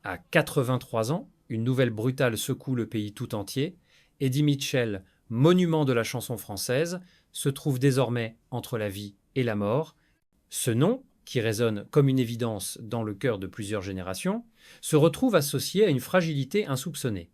À 83 ans, une nouvelle brutale secoue le pays tout entier. Eddie Mitchell, monument de la chanson française, se trouve désormais entre la vie et la mort. Ce nom, qui résonne comme une évidence dans le cœur de plusieurs générations, se retrouve associé à une fragilité insoupçonnée.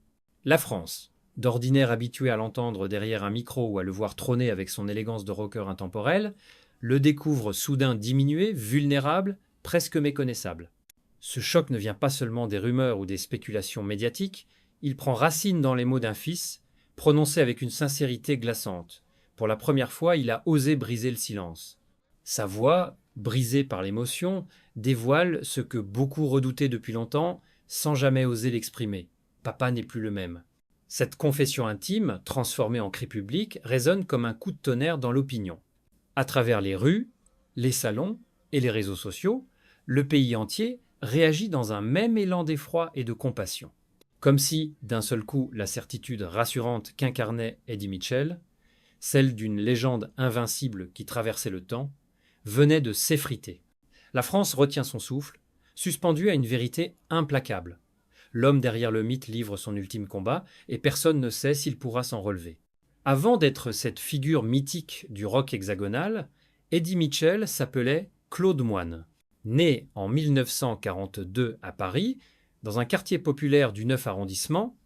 La France, d'ordinaire habituée à l'entendre derrière un micro ou à le voir trôner avec son élégance de rocker intemporel, le découvre soudain diminué, vulnérable, presque méconnaissable. Ce choc ne vient pas seulement des rumeurs ou des spéculations médiatiques, il prend racine dans les mots d'un fils, prononcés avec une sincérité glaçante. Pour la première fois, il a osé briser le silence. Sa voix, brisée par l'émotion, dévoile ce que beaucoup redoutaient depuis longtemps, sans jamais oser l'exprimer. Papa n'est plus le même. Cette confession intime, transformée en cri public, résonne comme un coup de tonnerre dans l'opinion. À travers les rues, les salons et les réseaux sociaux, le pays entier réagit dans un même élan d'effroi et de compassion. Comme si, d'un seul coup, la certitude rassurante qu'incarnait Eddie Mitchell, celle d'une légende invincible qui traversait le temps, venait de s'effriter. La France retient son souffle, suspendue à une vérité implacable. L'homme derrière le mythe livre son ultime combat et personne ne sait s'il pourra s'en relever. Avant d'être cette figure mythique du rock hexagonal, Eddie Mitchell s'appelait Claude Moine. Né en 1942 à Paris, dans un quartier populaire du 9 arrondissement,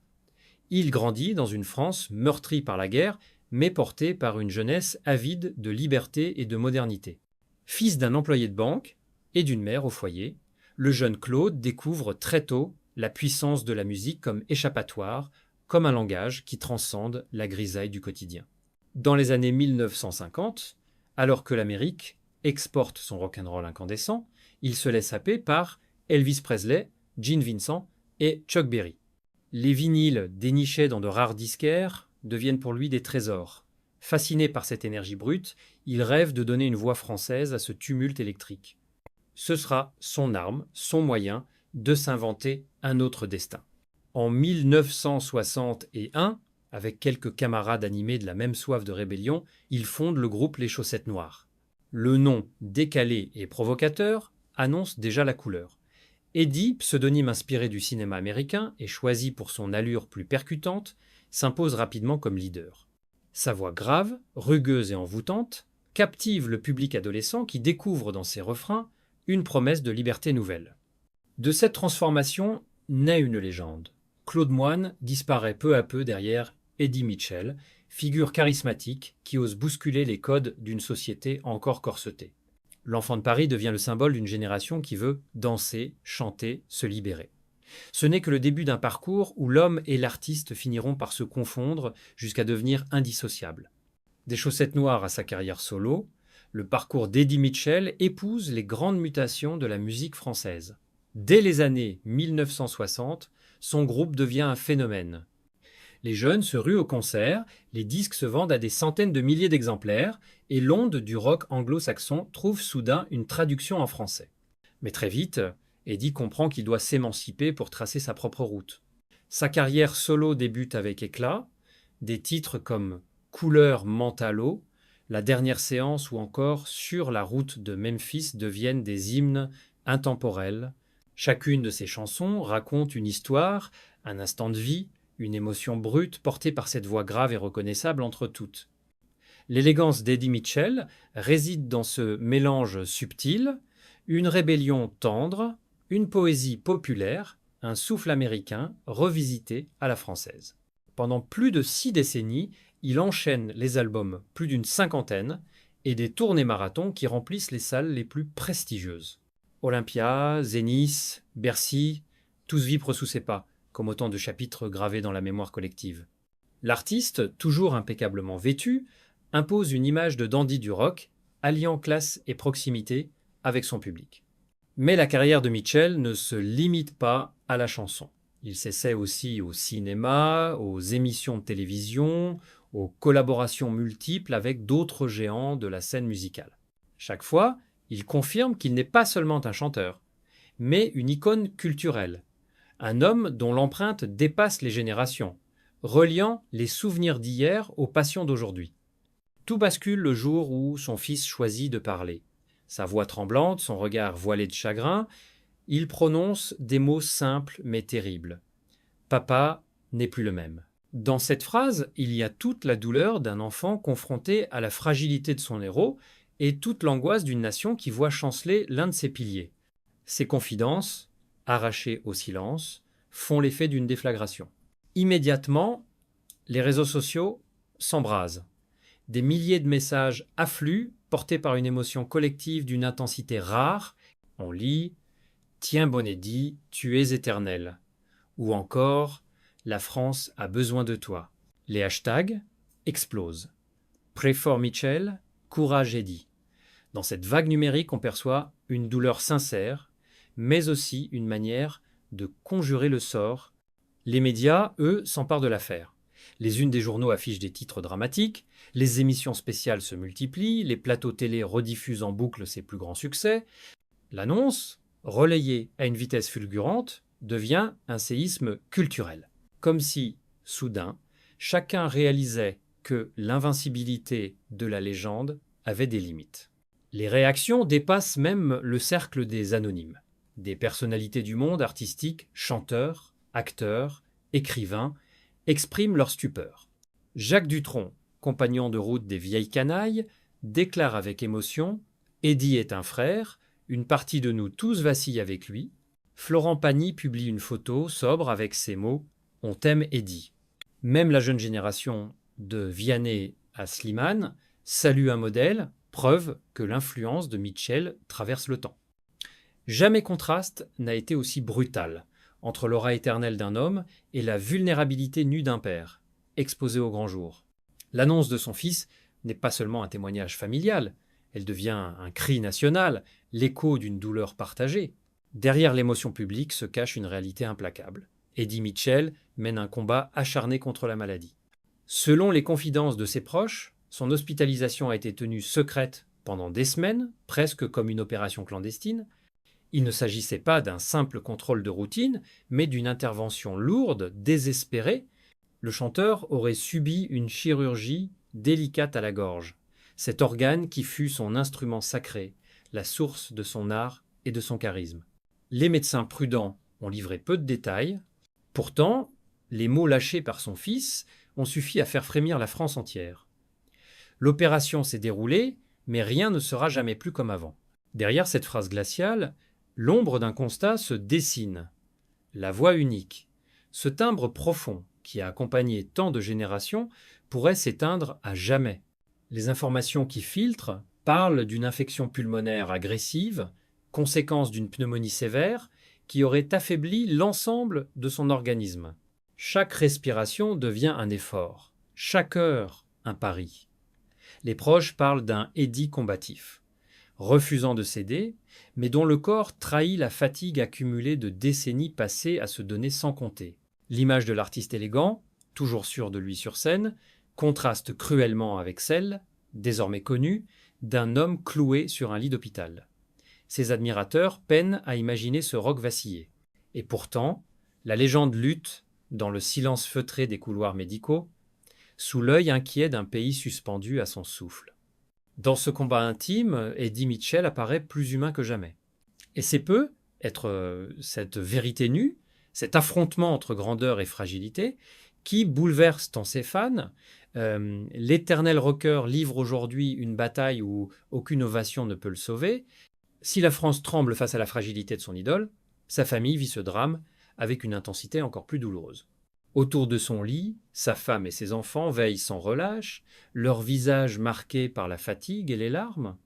il grandit dans une France meurtrie par la guerre, mais portée par une jeunesse avide de liberté et de modernité. Fils d'un employé de banque et d'une mère au foyer, le jeune Claude découvre très tôt la puissance de la musique comme échappatoire, comme un langage qui transcende la grisaille du quotidien. Dans les années 1950, alors que l'Amérique exporte son rock'n'roll incandescent, il se laisse happer par Elvis Presley, Gene Vincent et Chuck Berry. Les vinyles dénichés dans de rares disquaires deviennent pour lui des trésors. Fasciné par cette énergie brute, il rêve de donner une voix française à ce tumulte électrique. Ce sera son arme, son moyen de s'inventer un autre destin. En 1961, avec quelques camarades animés de la même soif de rébellion, il fonde le groupe Les Chaussettes Noires. Le nom décalé et provocateur annonce déjà la couleur. Eddie, pseudonyme inspiré du cinéma américain et choisi pour son allure plus percutante, s'impose rapidement comme leader. Sa voix grave, rugueuse et envoûtante captive le public adolescent qui découvre dans ses refrains une promesse de liberté nouvelle. De cette transformation naît une légende. Claude Moine disparaît peu à peu derrière Eddie Mitchell, figure charismatique qui ose bousculer les codes d'une société encore corsetée. L'enfant de Paris devient le symbole d'une génération qui veut danser, chanter, se libérer. Ce n'est que le début d'un parcours où l'homme et l'artiste finiront par se confondre jusqu'à devenir indissociables. Des chaussettes noires à sa carrière solo, le parcours d'Eddie Mitchell épouse les grandes mutations de la musique française. Dès les années 1960, son groupe devient un phénomène. Les jeunes se ruent au concert, les disques se vendent à des centaines de milliers d'exemplaires et l'onde du rock anglo-saxon trouve soudain une traduction en français. Mais très vite, Eddie comprend qu'il doit s'émanciper pour tracer sa propre route. Sa carrière solo débute avec éclat, des titres comme Couleur Mentalo, La dernière séance ou encore Sur la route de Memphis deviennent des hymnes intemporels. Chacune de ces chansons raconte une histoire, un instant de vie, une émotion brute portée par cette voix grave et reconnaissable entre toutes. L'élégance d'Eddie Mitchell réside dans ce mélange subtil, une rébellion tendre, une poésie populaire, un souffle américain revisité à la française. Pendant plus de 6 décennies, il enchaîne les albums, plus d'une cinquantaine, et des tournées marathons qui remplissent les salles les plus prestigieuses. Olympia, Zénith, Bercy, tous vibrent sous ses pas, comme autant de chapitres gravés dans la mémoire collective. L'artiste, toujours impeccablement vêtu, impose une image de dandy du rock, alliant classe et proximité avec son public. Mais la carrière de Mitchell ne se limite pas à la chanson. Il s'essaie aussi au cinéma, aux émissions de télévision, aux collaborations multiples avec d'autres géants de la scène musicale. Chaque fois, il confirme qu'il n'est pas seulement un chanteur, mais une icône culturelle, un homme dont l'empreinte dépasse les générations, reliant les souvenirs d'hier aux passions d'aujourd'hui. Tout bascule le jour où son fils choisit de parler. Sa voix tremblante, son regard voilé de chagrin, Il prononce des mots simples mais terribles. Papa n'est plus le même. Dans cette phrase, il y a toute la douleur d'un enfant confronté à la fragilité de son héros et toute l'angoisse d'une nation qui voit chanceler l'un de ses piliers. Ces confidences, arrachées au silence, font l'effet d'une déflagration. Immédiatement, les réseaux sociaux s'embrasent. Des milliers de messages affluent, portés par une émotion collective d'une intensité rare. On lit « Tiens Bonedi, tu es éternel » ou encore « La France a besoin de toi ». Les hashtags explosent. Pray for Mitchell, courage Eddy. Dans cette vague numérique, on perçoit une douleur sincère, mais aussi une manière de conjurer le sort. Les médias, eux, s'emparent de l'affaire. Les unes des journaux affichent des titres dramatiques, les émissions spéciales se multiplient, les plateaux télé rediffusent en boucle ses plus grands succès. L'annonce, relayée à une vitesse fulgurante, devient un séisme culturel. Comme si, soudain, chacun réalisait que l'invincibilité de la légende avait des limites. Les réactions dépassent même le cercle des anonymes. Des personnalités du monde artistique, chanteurs, acteurs, écrivains, expriment leur stupeur. Jacques Dutronc, compagnon de route des vieilles canailles, déclare avec émotion « Eddy est un frère, une partie de nous tous vacille avec lui ». Florent Pagny publie une photo sobre avec ces mots « On t'aime Eddy ». Même la jeune génération de Vianney à Slimane salue un modèle, preuve que l'influence de Mitchell traverse le temps. Jamais contraste n'a été aussi brutal entre l'aura éternelle d'un homme et la vulnérabilité nue d'un père, exposé au grand jour. L'annonce de son fils n'est pas seulement un témoignage familial, elle devient un cri national, l'écho d'une douleur partagée. Derrière l'émotion publique se cache une réalité implacable. Eddy Mitchell mène un combat acharné contre la maladie. Selon les confidences de ses proches, son hospitalisation a été tenue secrète pendant des semaines, presque comme une opération clandestine. Il ne s'agissait pas d'un simple contrôle de routine, mais d'une intervention lourde, désespérée. Le chanteur aurait subi une chirurgie délicate à la gorge, cet organe qui fut son instrument sacré, la source de son art et de son charisme. Les médecins prudents ont livré peu de détails. Pourtant, les mots lâchés par son fils ont suffi à faire frémir la France entière. L'opération s'est déroulée, mais rien ne sera jamais plus comme avant. Derrière cette phrase glaciale, l'ombre d'un constat se dessine. La voix unique, ce timbre profond qui a accompagné tant de générations, pourrait s'éteindre à jamais. Les informations qui filtrent parlent d'une infection pulmonaire agressive, conséquence d'une pneumonie sévère, qui aurait affaibli l'ensemble de son organisme. Chaque respiration devient un effort, chaque heure un pari. Les proches parlent d'un Eddy combatif, refusant de céder, mais dont le corps trahit la fatigue accumulée de décennies passées à se donner sans compter. L'image de l'artiste élégant, toujours sûr de lui sur scène, contraste cruellement avec celle, désormais connue, d'un homme cloué sur un lit d'hôpital. Ses admirateurs peinent à imaginer ce roc vaciller. Et pourtant, la légende lutte, dans le silence feutré des couloirs médicaux, sous l'œil inquiet d'un pays suspendu à son souffle. Dans ce combat intime, Eddy Mitchell apparaît plus humain que jamais. Et c'est peu être cette vérité nue, cet affrontement entre grandeur et fragilité, qui bouleverse tant ses fans. L'éternel rocker livre aujourd'hui une bataille où aucune ovation ne peut le sauver. Si la France tremble face à la fragilité de son idole, sa famille vit ce drame avec une intensité encore plus douloureuse. Autour de son lit, sa femme et ses enfants veillent sans relâche, leurs visages marqués par la fatigue et les larmes.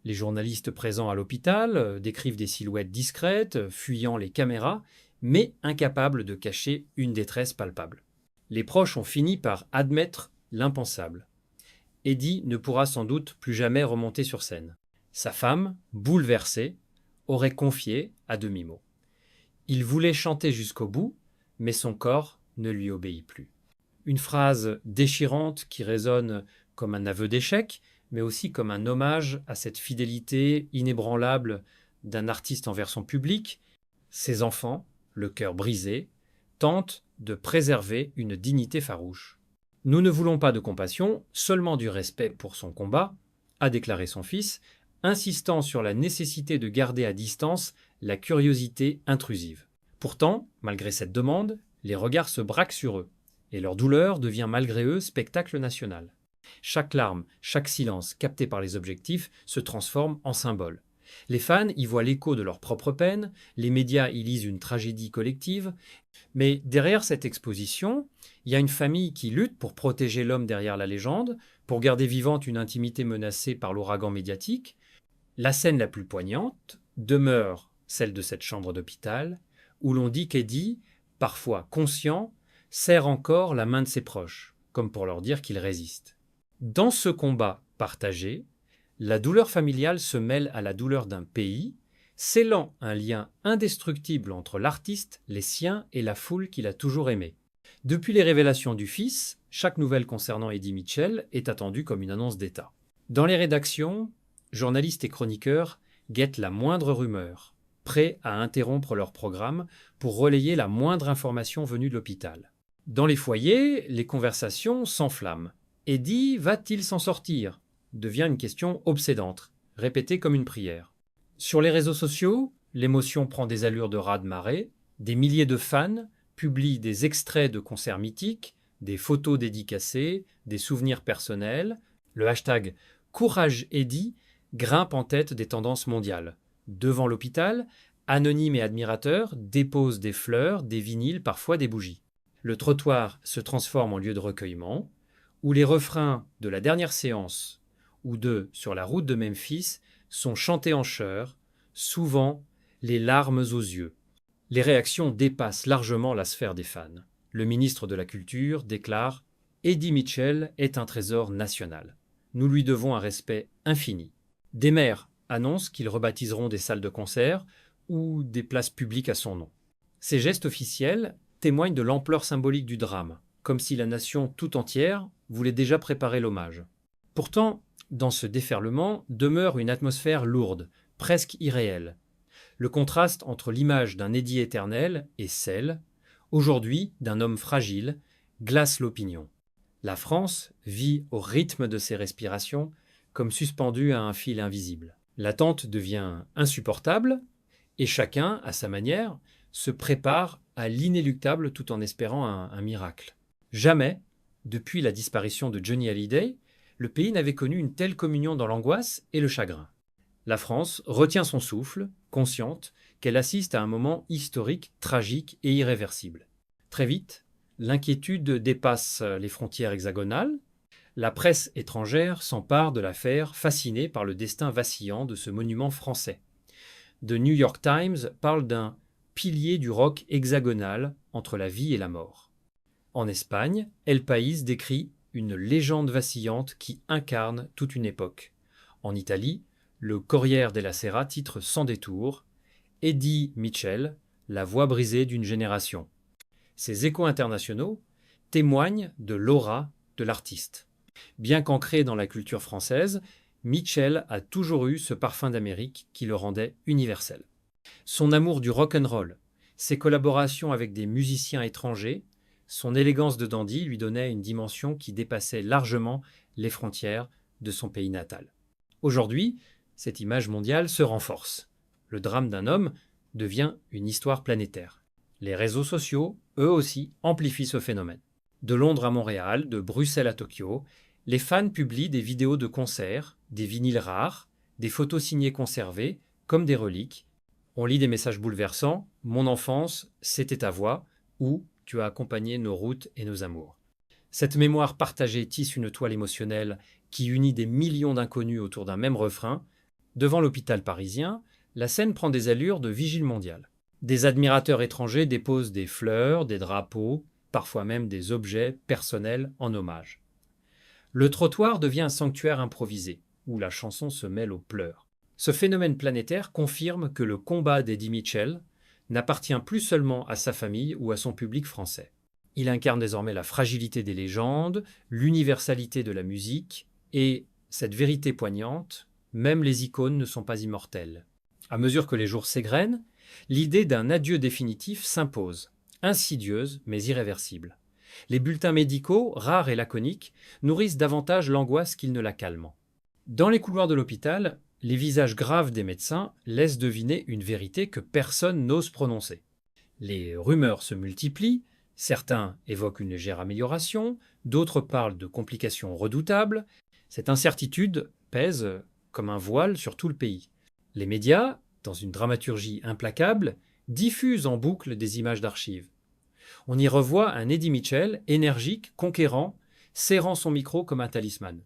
Les journalistes présents à l'hôpital décrivent des silhouettes discrètes, fuyant les caméras, mais incapables de cacher une détresse palpable. Les proches ont fini par admettre l'impensable. Eddy ne pourra sans doute plus jamais remonter sur scène. Sa femme, bouleversée, aurait confié à demi-mot. Il voulait chanter jusqu'au bout, mais son corps ne lui obéit plus. Une phrase déchirante qui résonne comme un aveu d'échec, mais aussi comme un hommage à cette fidélité inébranlable d'un artiste envers son public. Ses enfants, le cœur brisé, tentent de préserver une dignité farouche. Nous ne voulons pas de compassion, seulement du respect pour son combat, a déclaré son fils, insistant sur la nécessité de garder à distance la curiosité intrusive. Pourtant, malgré cette demande, les regards se braquent sur eux, et leur douleur devient malgré eux spectacle national. Chaque larme, chaque silence capté par les objectifs se transforme en symbole. Les fans y voient l'écho de leur propre peine, les médias y lisent une tragédie collective, mais derrière cette exposition, il y a une famille qui lutte pour protéger l'homme derrière la légende, pour garder vivante une intimité menacée par l'ouragan médiatique. La scène la plus poignante demeure celle de cette chambre d'hôpital, où l'on dit qu'Eddie, parfois conscient, serre encore la main de ses proches, comme pour leur dire qu'il résiste. Dans ce combat partagé, la douleur familiale se mêle à la douleur d'un pays, scellant un lien indestructible entre l'artiste, les siens et la foule qu'il a toujours aimé. Depuis les révélations du fils, chaque nouvelle concernant Eddie Mitchell est attendue comme une annonce d'État. Dans les rédactions, journalistes et chroniqueurs guettent la moindre rumeur, prêts à interrompre leur programme pour relayer la moindre information venue de l'hôpital. Dans les foyers, les conversations s'enflamment. Eddie va-t-il s'en sortir ? Devient une question obsédante, répétée comme une prière. Sur les réseaux sociaux, l'émotion prend des allures de raz-de-marée. Des milliers de fans publient des extraits de concerts mythiques, des photos dédicacées, des souvenirs personnels. Le hashtag Courage Eddie grimpe en tête des tendances mondiales. Devant l'hôpital, anonymes et admirateurs déposent des fleurs, des vinyles, parfois des bougies. Le trottoir se transforme en lieu de recueillement, où les refrains de la dernière séance ou de Sur la route de Memphis sont chantés en chœur, souvent les larmes aux yeux. Les réactions dépassent largement la sphère des fans. Le ministre de la Culture déclare « Eddie Mitchell est un trésor national. Nous lui devons un respect infini. » Des maires annoncent qu'ils rebaptiseront des salles de concert ou des places publiques à son nom. Ces gestes officiels témoignent de l'ampleur symbolique du drame, comme si la nation tout entière voulait déjà préparer l'hommage. Pourtant, dans ce déferlement demeure une atmosphère lourde, presque irréelle. Le contraste entre l'image d'un Eddie éternel et celle, aujourd'hui, d'un homme fragile, glace l'opinion. La France vit au rythme de ses respirations, comme suspendue à un fil invisible. L'attente devient insupportable, et chacun, à sa manière, se prépare à l'inéluctable tout en espérant un miracle. Jamais, depuis la disparition de Johnny Hallyday, le pays n'avait connu une telle communion dans l'angoisse et le chagrin. La France retient son souffle, consciente qu'elle assiste à un moment historique, tragique et irréversible. Très vite, l'inquiétude dépasse les frontières hexagonales. La presse étrangère s'empare de l'affaire, fascinée par le destin vacillant de ce monument français. The New York Times parle d'un pilier du rock hexagonal entre la vie et la mort. En Espagne, El País décrit une légende vacillante qui incarne toute une époque. En Italie, le Corriere della Sera titre sans détour « Eddie Mitchell, la voix brisée d'une génération ». Ces échos internationaux témoignent de l'aura de l'artiste. Bien qu'ancré dans la culture française, Mitchell a toujours eu ce parfum d'Amérique qui le rendait universel. Son amour du rock'n'roll, ses collaborations avec des musiciens étrangers, son élégance de dandy lui donnait une dimension qui dépassait largement les frontières de son pays natal. Aujourd'hui, cette image mondiale se renforce. Le drame d'un homme devient une histoire planétaire. Les réseaux sociaux, eux aussi, amplifient ce phénomène. De Londres à Montréal, de Bruxelles à Tokyo, les fans publient des vidéos de concerts, des vinyles rares, des photos signées conservées, comme des reliques. On lit des messages bouleversants « Mon enfance, c'était ta voix » ou « Tu as accompagné nos routes et nos amours ». Cette mémoire partagée tisse une toile émotionnelle qui unit des millions d'inconnus autour d'un même refrain. Devant l'hôpital parisien, la scène prend des allures de vigile mondiale. Des admirateurs étrangers déposent des fleurs, des drapeaux, parfois même des objets personnels en hommage. Le trottoir devient un sanctuaire improvisé, où la chanson se mêle aux pleurs. Ce phénomène planétaire confirme que le combat d'Eddie Mitchell n'appartient plus seulement à sa famille ou à son public français. Il incarne désormais la fragilité des légendes, l'universalité de la musique, et cette vérité poignante, même les icônes ne sont pas immortelles. À mesure que les jours s'égrènent, l'idée d'un adieu définitif s'impose, insidieuse mais irréversible. Les bulletins médicaux, rares et laconiques, nourrissent davantage l'angoisse qu'ils ne la calment. Dans les couloirs de l'hôpital, Les visages graves des médecins laissent deviner une vérité que personne n'ose prononcer. Les rumeurs se multiplient, certains évoquent une légère amélioration, d'autres parlent de complications redoutables. Cette incertitude pèse comme un voile sur tout le pays. Les médias, dans une dramaturgie implacable, diffusent en boucle des images d'archives. On y revoit un Eddie Mitchell énergique, conquérant, serrant son micro comme un talisman.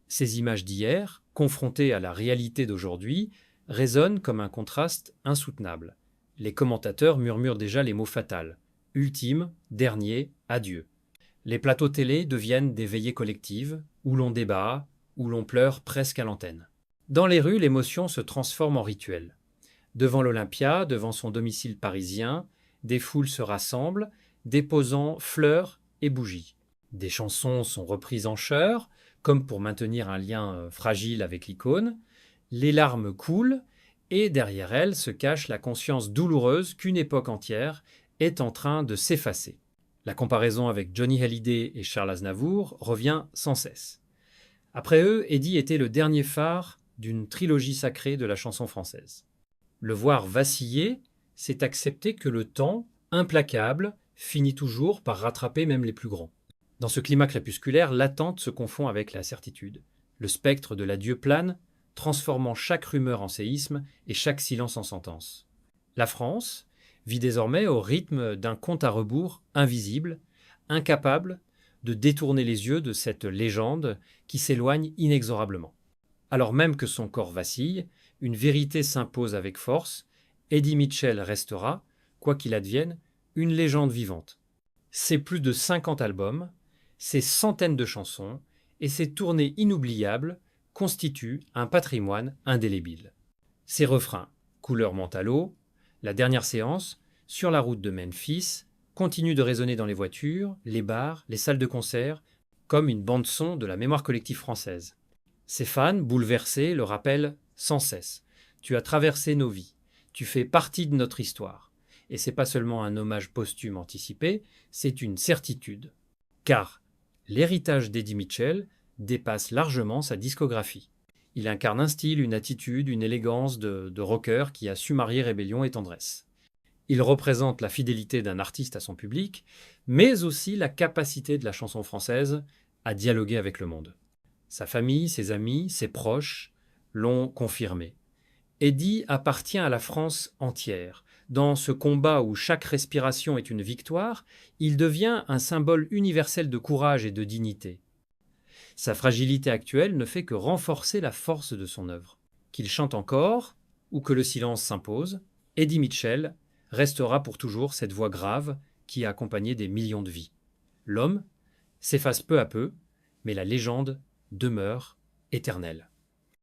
Ces images d'hier, confrontées à la réalité d'aujourd'hui, résonnent comme un contraste insoutenable. Les commentateurs murmurent déjà les mots fatals. Ultime, dernier, adieu. Les plateaux télé deviennent des veillées collectives, où l'on débat, où l'on pleure presque à l'antenne. Dans les rues, l'émotion se transforme en rituel. Devant l'Olympia, devant son domicile parisien, des foules se rassemblent, déposant fleurs et bougies. Des chansons sont reprises en chœur, comme pour maintenir un lien fragile avec l'icône. Les larmes coulent, et derrière elles se cache la conscience douloureuse qu'une époque entière est en train de s'effacer. La comparaison avec Johnny Hallyday et Charles Aznavour revient sans cesse. Après eux, Eddie était le dernier phare d'une trilogie sacrée de la chanson française. Le voir vaciller, c'est accepter que le temps, implacable, finit toujours par rattraper même les plus grands. Dans ce climat crépusculaire, l'attente se confond avec la certitude. Le spectre de l'adieu plane, transformant chaque rumeur en séisme et chaque silence en sentence. La France vit désormais au rythme d'un compte à rebours invisible, incapable de détourner les yeux de cette légende qui s'éloigne inexorablement. Alors même que son corps vacille, une vérité s'impose avec force, Eddie Mitchell restera, quoi qu'il advienne, une légende vivante. Ses plus de 50 albums, ses centaines de chansons et ses tournées inoubliables constituent un patrimoine indélébile. Ses refrains, couleur mentalo, la dernière séance, sur la route de Memphis, continuent de résonner dans les voitures, les bars, les salles de concert, comme une bande-son de la mémoire collective française. Ses fans, bouleversés, le rappellent sans cesse. Tu as traversé nos vies. Tu fais partie de notre histoire. Et c'est pas seulement un hommage posthume anticipé, c'est une certitude. Car l'héritage d'Eddie Mitchell dépasse largement sa discographie. Il incarne un style, une attitude, une élégance de rocker qui a su marier rébellion et tendresse. Il représente la fidélité d'un artiste à son public, mais aussi la capacité de la chanson française à dialoguer avec le monde. Sa famille, ses amis, ses proches l'ont confirmé. Eddie appartient à la France entière. Dans ce combat où chaque respiration est une victoire, il devient un symbole universel de courage et de dignité. Sa fragilité actuelle ne fait que renforcer la force de son œuvre. Qu'il chante encore, ou que le silence s'impose, Eddie Mitchell restera pour toujours cette voix grave qui a accompagné des millions de vies. L'homme s'efface peu à peu, mais la légende demeure éternelle.